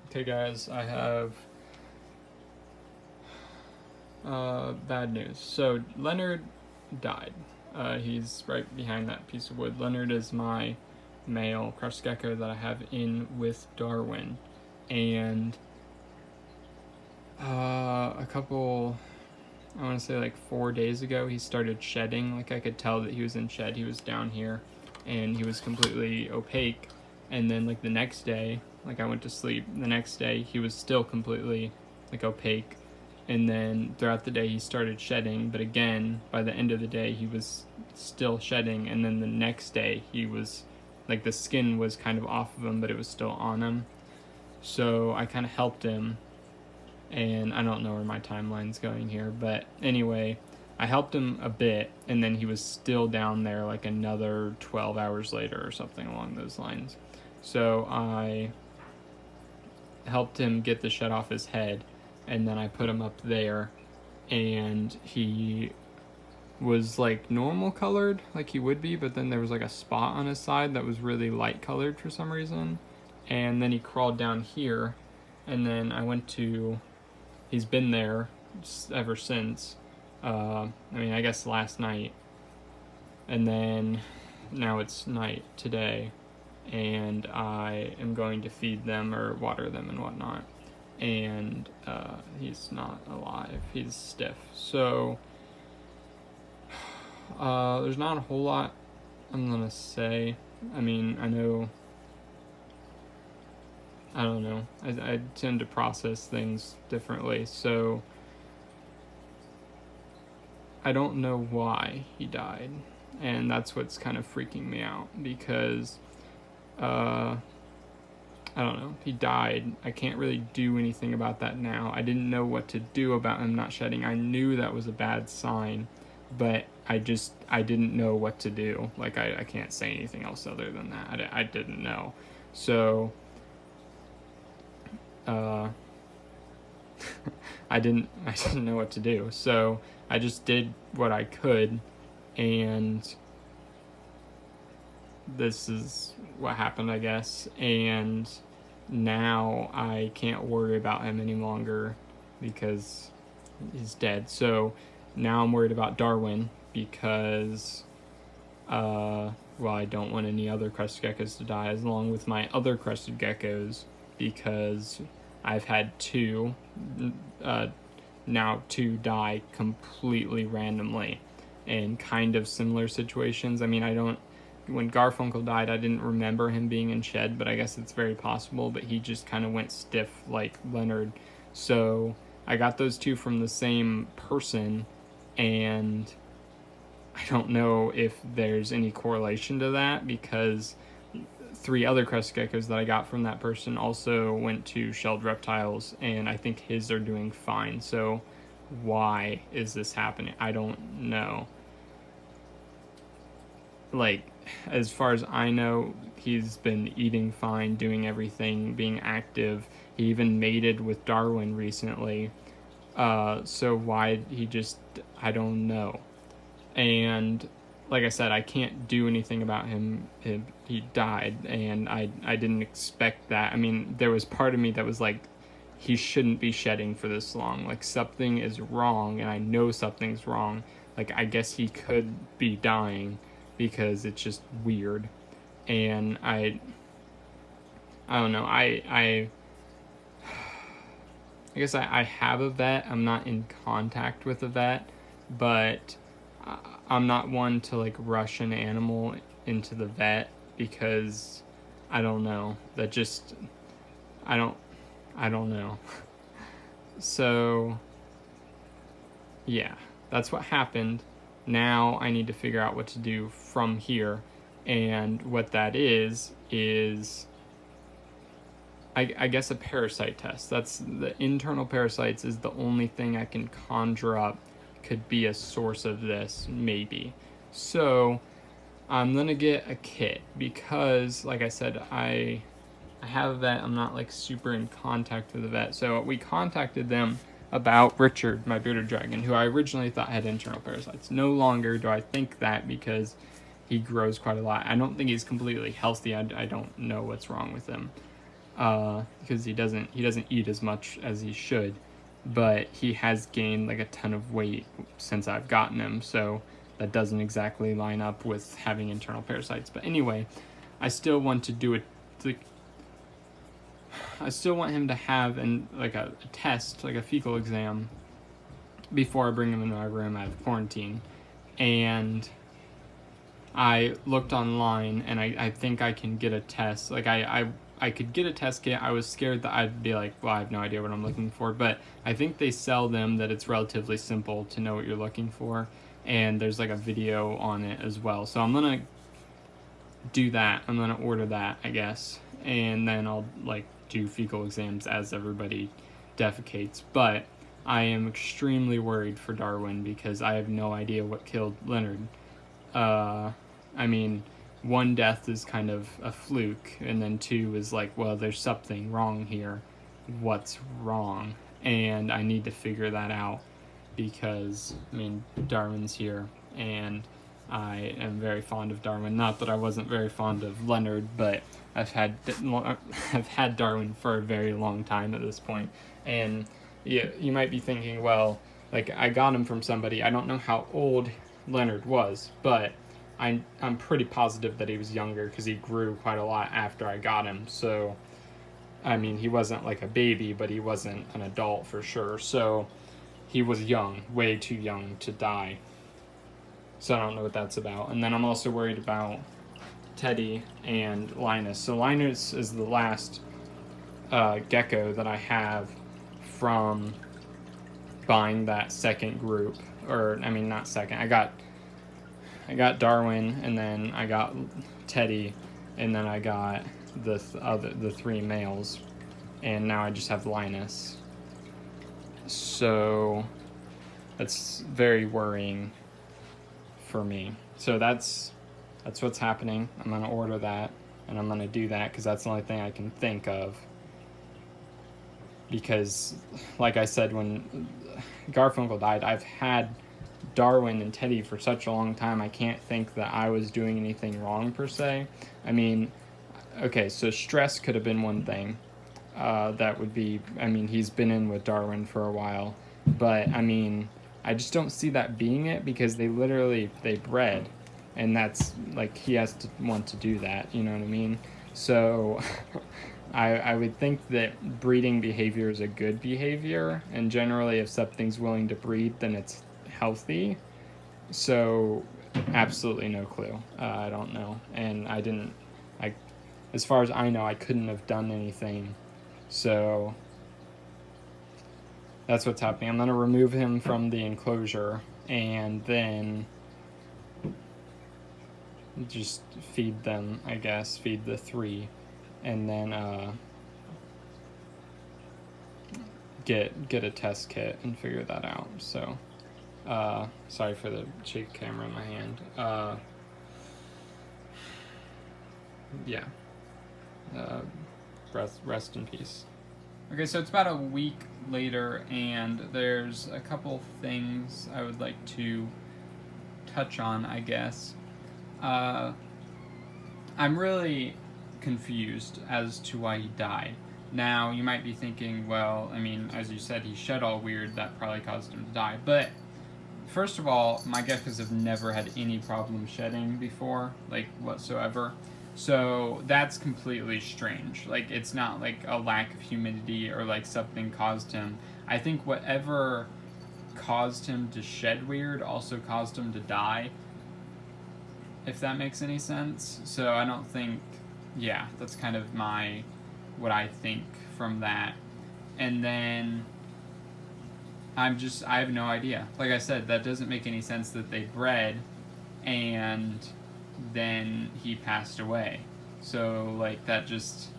Okay, guys, I have bad news. So, Leonard died. He's right behind that piece of wood. Leonard is my male Crested Gecko that I have in with Darwin. And a couple, I want to say like 4 days ago, he started shedding. Like, I could tell that he was in shed. He was down here and he was completely opaque. And then, like, the next day, like, I went to sleep. The next day, he was still completely, like, opaque. And then throughout the day, he started shedding. But again, by the end of the day, he was still shedding. And then the next day, he was, like, the skin was kind of off of him, but it was still on him. So I kind of helped him. And I don't know where my timeline's going here. But anyway, I helped him a bit. And then he was still down there like another 12 hours later or something along those lines. So I helped him get the shed off his head, and then I put him up there, and he was like normal colored, like he would be, but then there was like a spot on his side that was really light colored for some reason. And then he crawled down here, and then I went to, he's been there ever since. I guess last night, and then now it's night today, and I am going to feed them or water them and whatnot. And he's not alive. He's stiff. So there's not a whole lot I'm gonna say. I mean, I don't know. I tend to process things differently. So I don't know why he died. And that's what's kind of freaking me out, because I don't know. He died. I can't really do anything about that now. I didn't know what to do about him not shedding. I knew that was a bad sign, but I didn't know what to do. Like, I can't say anything else other than that. I didn't know. So, I didn't know what to do. So I just did what I could, and this is what happened, I guess. And now I can't worry about him any longer because he's dead. So now I'm worried about Darwin because, I don't want any other crested geckos to die, as along with my other crested geckos, because I've had two die completely randomly in kind of similar situations. I mean, when Garfunkel died, I didn't remember him being in shed, but I guess it's very possible. But he just kind of went stiff like Leonard. So I got those two from the same person, and I don't know if there's any correlation to that, because 3 other crested geckos that I got from that person also went to shelled reptiles, and I think his are doing fine. So why is this happening? I don't know. Like, as far as I know, he's been eating fine, doing everything, being active. He even mated with Darwin recently. So why he just, I don't know. And like I said, I can't do anything about him. He died, and I didn't expect that. I mean, there was part of me that was like, he shouldn't be shedding for this long. Like, something is wrong, and I know something's wrong. Like, I guess he could be dying, because it's just weird. And I don't know. I guess I have a vet. I'm not in contact with a vet, but I'm not one to like rush an animal into the vet, because I don't know. That just, I don't know. So yeah, that's what happened. Now I need to figure out what to do from here. And what that is I guess a parasite test. That's the internal parasites is the only thing I can conjure up could be a source of this, maybe. So I'm gonna get a kit, because like I said, I have a vet. I'm not like super in contact with the vet. So we contacted them about Richard, my bearded dragon, who I originally thought had internal parasites. No longer do I think that, because he grows quite a lot. I don't think he's completely healthy. I don't know what's wrong with him. because he doesn't eat as much as he should, but he has gained like a ton of weight since I've gotten him, so that doesn't exactly line up with having internal parasites. But anyway, I still want to do it. I still want him to have a test, like a fecal exam, before I bring him into my room out of quarantine. And I looked online, and I think I can get a test. Like I could get a test kit. I was scared that I'd be like, well, I have no idea what I'm looking for, but I think they sell them, that it's relatively simple to know what you're looking for, and there's like a video on it as well. So I'm gonna do that. I'm gonna order that, I guess, and then I'll like do fecal exams as everybody defecates. But I am extremely worried for Darwin because I have no idea what killed Leonard. I mean, one death is kind of a fluke, and then two is like, well, there's something wrong here. What's wrong? And I need to figure that out because, I mean, Darwin's here, and I am very fond of Darwin. Not that I wasn't very fond of Leonard, but I've had Darwin for a very long time at this point. And you might be thinking, well, like, I got him from somebody. I don't know how old Leonard was, but I'm pretty positive that he was younger because he grew quite a lot after I got him. So, I mean, he wasn't like a baby, but he wasn't an adult for sure. So he was young, way too young to die. So I don't know what that's about. And then I'm also worried about Teddy and Linus. So Linus is the last gecko that I have from buying that second group. Or, I mean, not second. I got Darwin, and then I got Teddy, and then I got the three males, and now I just have Linus. So that's very worrying for me. So that's what's happening. I'm gonna order that, and I'm gonna do that because that's the only thing I can think of. Because, like I said, when Garfunkel died, I've had Darwin and Teddy for such a long time, I can't think that I was doing anything wrong per se. I mean, okay, so stress could have been one thing. That would be, I mean, he's been in with Darwin for a while, but I mean, I just don't see that being it because they bred, and that's like, he has to want to do that, you know what I mean? So I would think that breeding behavior is a good behavior, and generally if something's willing to breed, then it's healthy. So absolutely no clue. I don't know, and as far as I know, I couldn't have done anything. So that's what's happening. I'm going to remove him from the enclosure and then just feed them, I guess, feed the three, and then get a test kit and figure that out. So sorry for the shake camera in my hand. Yeah. Rest in peace. Okay, so it's about a week later, and there's a couple things I would like to touch on, I guess. I'm really confused as to why he died. Now, you might be thinking, well, I mean, as you said, he shed all weird, that probably caused him to die. But, first of all, my geckos have never had any problem shedding before, like, whatsoever. So that's completely strange. Like, it's not like a lack of humidity or like something caused him. I think whatever caused him to shed weird also caused him to die, if that makes any sense. So I don't think, yeah, that's kind of what I think from that. And then I have no idea. Like I said, that doesn't make any sense that they bred and then he passed away. So like that just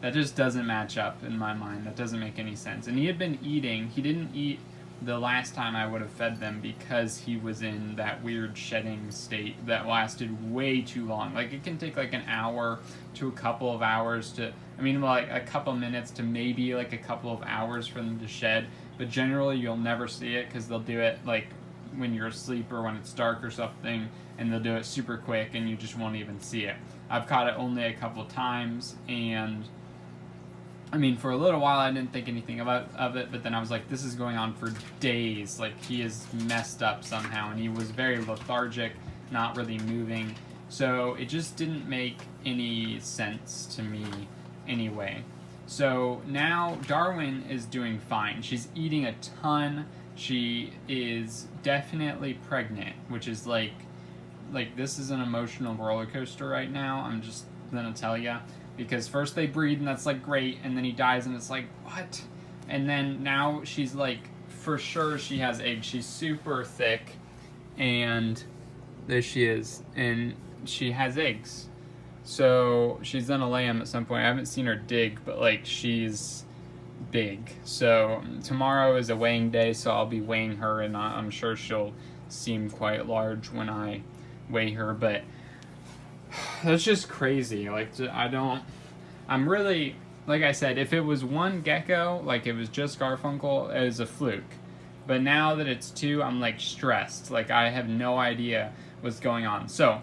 doesn't match up in my mind. That doesn't make any sense. And he had been eating. He didn't eat the last time I would have fed them because he was in that weird shedding state that lasted way too long. Like it can take like an hour to a couple of hours to, I mean, like a couple minutes to maybe like a couple of hours for them to shed. But generally you'll never see it because they'll do it like when you're asleep or when it's dark or something, and they'll do it super quick and you just won't even see it. I've caught it only a couple times, and I mean, for a little while I didn't think anything of it, but then I was like, this is going on for days. Like, he is messed up somehow, and he was very lethargic, not really moving. So it just didn't make any sense to me anyway. So now Darwin is doing fine. She's eating a ton. She is definitely pregnant, which is like this is an emotional roller coaster right now. I'm just gonna tell you, because first they breed and that's like great, and then he dies and it's like, what? And then now she's like, for sure she has eggs. She's super thick, and there she is, and she has eggs. So she's gonna lay them at some point. I haven't seen her dig, but like, she's big. So tomorrow is a weighing day, so I'll be weighing her, and I'm sure she'll seem quite large when I weigh her. But that's just crazy. Like, I'm really, like I said, if it was one gecko, like it was just Garfunkel, it was a fluke. But now that it's two, I'm like stressed. Like, I have no idea what's going on. So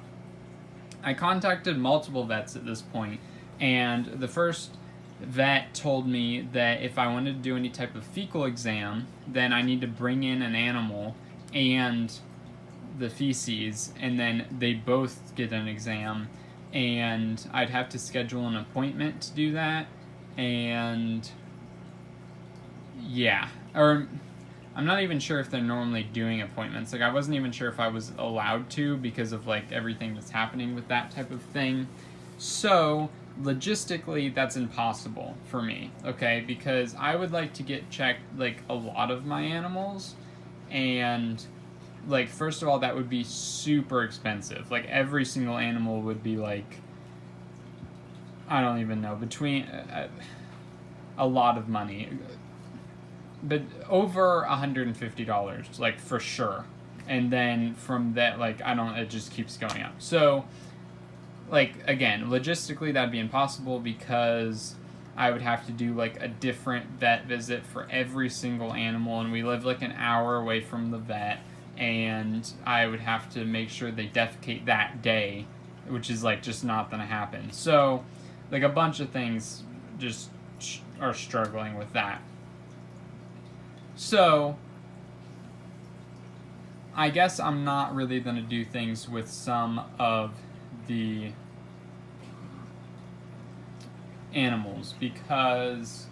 I contacted multiple vets at this point, and the first vet told me that if I wanted to do any type of fecal exam, then I need to bring in an animal and the feces, and then they both get an exam, and I'd have to schedule an appointment to do that. And yeah, or I'm not even sure if they're normally doing appointments. Like, I wasn't even sure if I was allowed to because of like everything that's happening with that type of thing. So logistically, that's impossible for me, okay? Because I would like to get checked like a lot of my animals, and like, first of all, that would be super expensive. Like, every single animal would be like, I don't even know, between a lot of money, but over $150, like, for sure. And then from that, like, it just keeps going up. So, like, again, logistically that'd be impossible, because I would have to do like a different vet visit for every single animal, and we live like an hour away from the vet, and I would have to make sure they defecate that day, which is like just not gonna happen. So like, a bunch of things just are struggling with that. So I guess I'm not really going to do things with some of the animals, because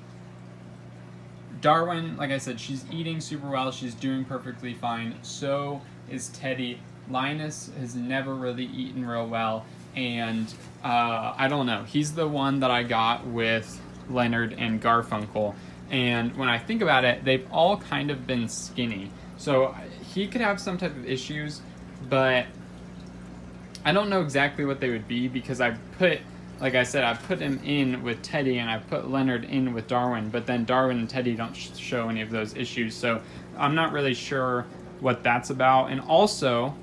Darwin, like I said, she's eating super well. She's doing perfectly fine. So is Teddy. Linus has never really eaten real well, and I don't know. He's the one that I got with Leonard and Garfunkel, and when I think about it, they've all kind of been skinny. So he could have some type of issues, but I don't know exactly what they would be, because like I said, I put him in with Teddy, and I put Leonard in with Darwin, but then Darwin and Teddy don't show any of those issues, so I'm not really sure what that's about. And also,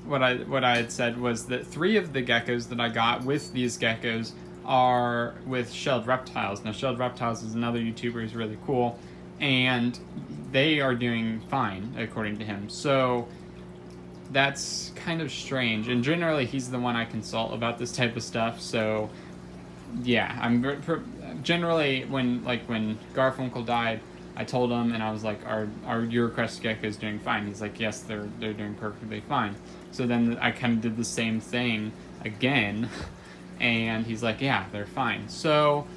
what I had said was that 3 of the geckos that I got with these geckos are with Shelled Reptiles. Now, Shelled Reptiles is another YouTuber who's really cool, and they are doing fine, according to him. So that's kind of strange, and generally he's the one I consult about this type of stuff. So yeah, I'm generally, when Garfunkel died, I told him, and I was like, are your Crested Geckos doing fine? He's like, yes, they're doing perfectly fine. So then I kind of did the same thing again, and he's like, yeah, they're fine. So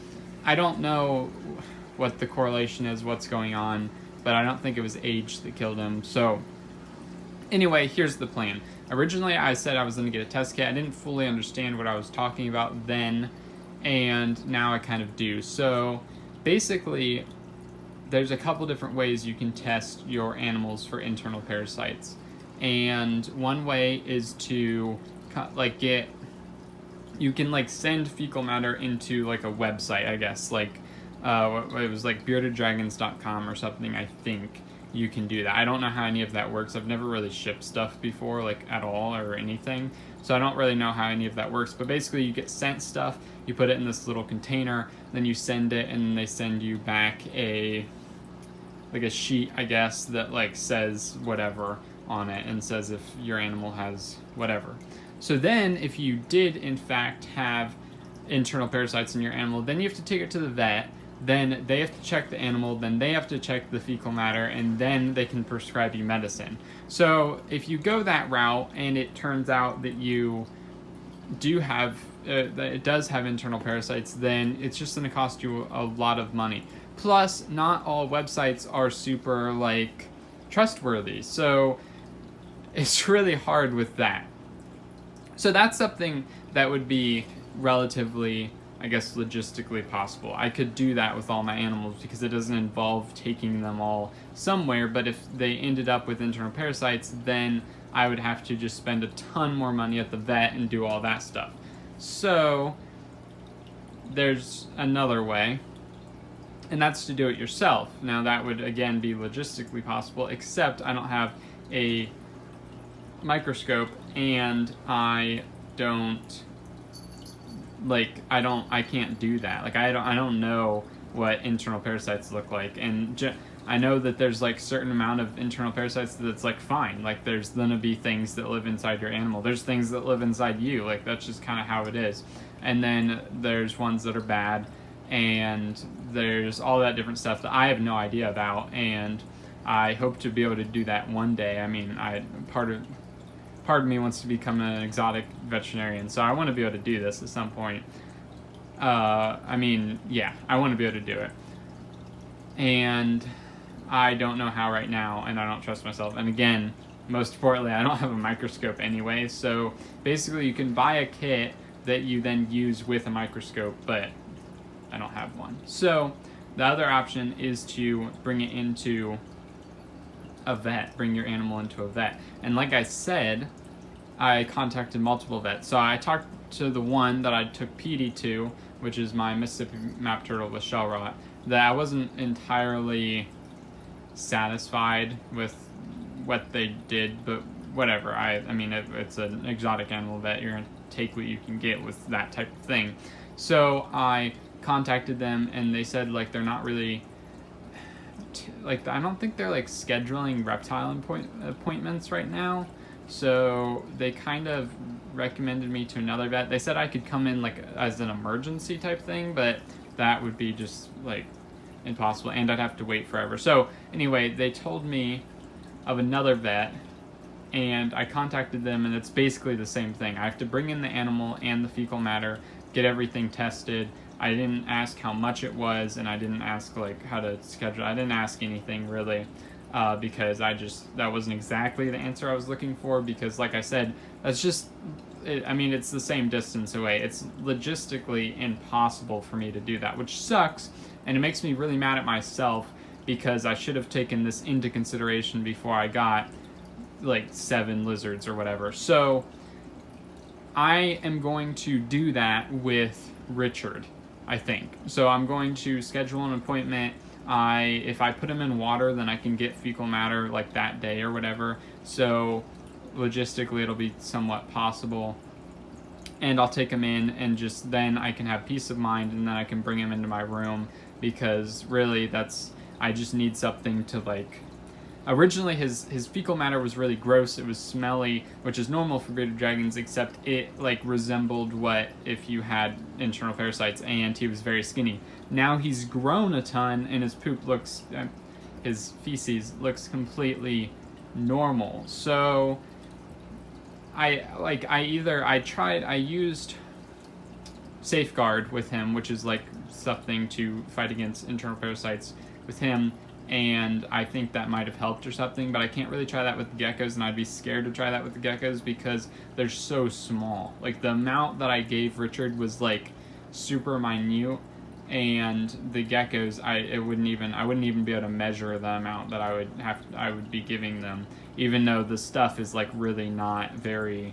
I don't know what the correlation is, what's going on, but I don't think it was age that killed him. So anyway, here's the plan. Originally, I said I was going to get a test kit. I didn't fully understand what I was talking about then, and now I kind of do. So basically, there's a couple different ways you can test your animals for internal parasites. And one way is to you can send fecal matter into like a website, I guess, it was like beardeddragons.com or something. I think you can do that. I don't know how any of that works. I've never really shipped stuff before, at all or anything, so I don't really know how any of that works. But basically, you get sent stuff, you put it in this little container, then you send it, and they send you back a sheet, I guess, that says whatever on it, and says if your animal has whatever. So then, if you did in fact have internal parasites in your animal, then you have to take it to the vet. Then they have to check the animal, then they have to check the fecal matter, and then they can prescribe you medicine. So if you go that route and it turns out that you do have, that it does have internal parasites, then it's just going to cost you a lot of money. Plus, not all websites are super, like, trustworthy. So it's really hard with that. So that's something that would be relatively, I guess, logistically possible. I could do that with all my animals because it doesn't involve taking them all somewhere, but if they ended up with internal parasites, then I would have to just spend a ton more money at the vet and do all that stuff. So there's another way, and that's to do it yourself. Now that would again be logistically possible, except I don't have a microscope and I can't do that. Like I don't know what internal parasites look like, and I know that there's like certain amount of internal parasites that's like fine. Like there's gonna be things that live inside your animal. There's things that live inside you. Like that's just kind of how it is. And then there's ones that are bad, and there's all that different stuff that I have no idea about. And I hope to be able to do that one day. I mean, part of me wants to become an exotic veterinarian, so I want to be able to do this at some point. I mean, yeah, I want to be able to do it. And I don't know how right now, and I don't trust myself. And again, most importantly, I don't have a microscope anyway, so basically you can buy a kit that you then use with a microscope, but I don't have one. So the other option is to bring it into a vet, bring your animal into a vet. And like I said, I contacted multiple vets. So I talked to the one that I took PD to, which is my Mississippi map turtle with shell rot, that I wasn't entirely satisfied with what they did, but whatever. I mean, it's an exotic animal vet. You're going to take what you can get with that type of thing. So I contacted them, and they said, like, they're not really... like, I don't think they're, like, scheduling reptile appointments right now. So they kind of recommended me to another vet. They said I could come in, like, as an emergency type thing, but that would be just, like, impossible, and I'd have to wait forever. So anyway, they told me of another vet, and I contacted them, and it's basically the same thing. I have to bring in the animal and the fecal matter, get everything tested. I didn't ask how much it was, and I didn't ask, like, how to schedule. I didn't ask anything really, because that wasn't exactly the answer I was looking for, because like I said, that's just, I mean, it's the same distance away. It's logistically impossible for me to do that, which sucks, and it makes me really mad at myself, because I should have taken this into consideration before I got, like, 7 lizards or whatever. So I am going to do that with Richard, I think. So I'm going to schedule an appointment. If I put him in water, then I can get fecal matter like that day or whatever. So logistically, it'll be somewhat possible. And I'll take him in, and just then I can have peace of mind, and then I can bring him into my room, because really I just need something to, like... Originally, his fecal matter was really gross. It was smelly, which is normal for bearded dragons, except it, like, resembled what if you had internal parasites, and he was very skinny. Now he's grown a ton, and his poop looks, his feces looks completely normal. So I used Safeguard with him, which is like something to fight against internal parasites with him, and I think that might have helped or something, but I can't really try that with the geckos, and I'd be scared to try that with the geckos because they're so small. Like, the amount that I gave Richard was, like, super minute, and the geckos, I wouldn't even be able to measure the amount that I would be giving them, even though the stuff is, like, really not very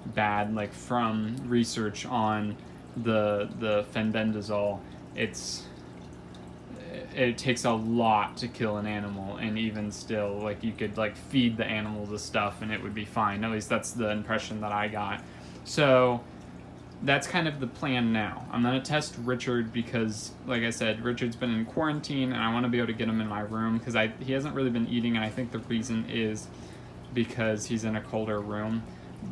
bad. Like, from research on the fenbendazole, it takes a lot to kill an animal, and even still, like, you could, like, feed the animal the stuff and it would be fine. At least that's the impression that I got. So that's kind of the plan now. I'm going to test Richard because, like I said, Richard's been in quarantine, and I want to be able to get him in my room because he hasn't really been eating, and I think the reason is because he's in a colder room.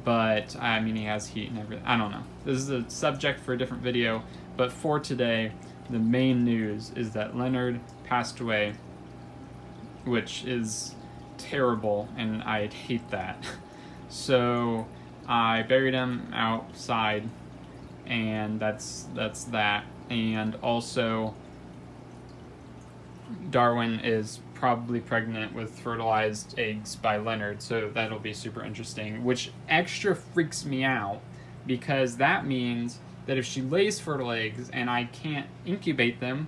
but I mean, he has heat and everything. I don't know. This is a subject for a different video, but for today, the main news is that Leonard passed away, which is terrible, and I hate that. So I buried him outside, and that's that. And also, Darwin is probably pregnant with fertilized eggs by Leonard, so that'll be super interesting, which extra freaks me out because that means that if she lays fertile eggs and I can't incubate them,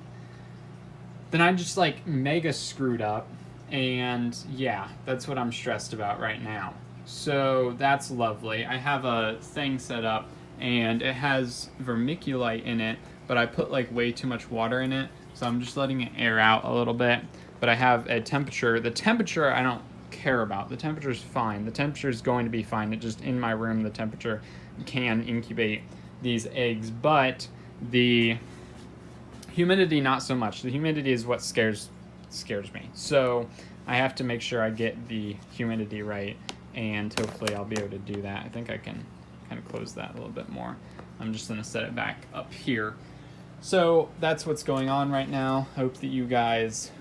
then I'm just like mega screwed up. And yeah, that's what I'm stressed about right now. So that's lovely. I have a thing set up and it has vermiculite in it, but I put like way too much water in it, so I'm just letting it air out a little bit. But I have a temperature. The temperature I don't care about. The temperature is fine. The temperature is going to be fine. It just, in my room, the temperature can incubate these eggs, but the humidity not so much. The humidity is what scares me. So I have to make sure I get the humidity right, and hopefully I'll be able to do that. I think I can kind of close that a little bit more. I'm just going to set it back up here. So that's what's going on right now. Hope that you guys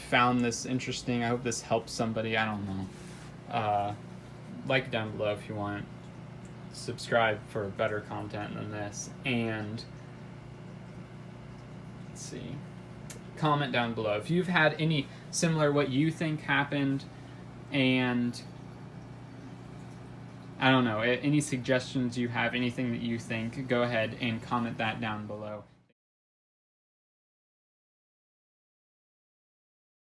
found this interesting. I hope this helps somebody. I don't know. Like down below if you want. Subscribe for better content than this. And let's see. Comment down below if you've had any similar what you think happened, and I don't know, any suggestions you have, anything that you think, go ahead and comment that down below.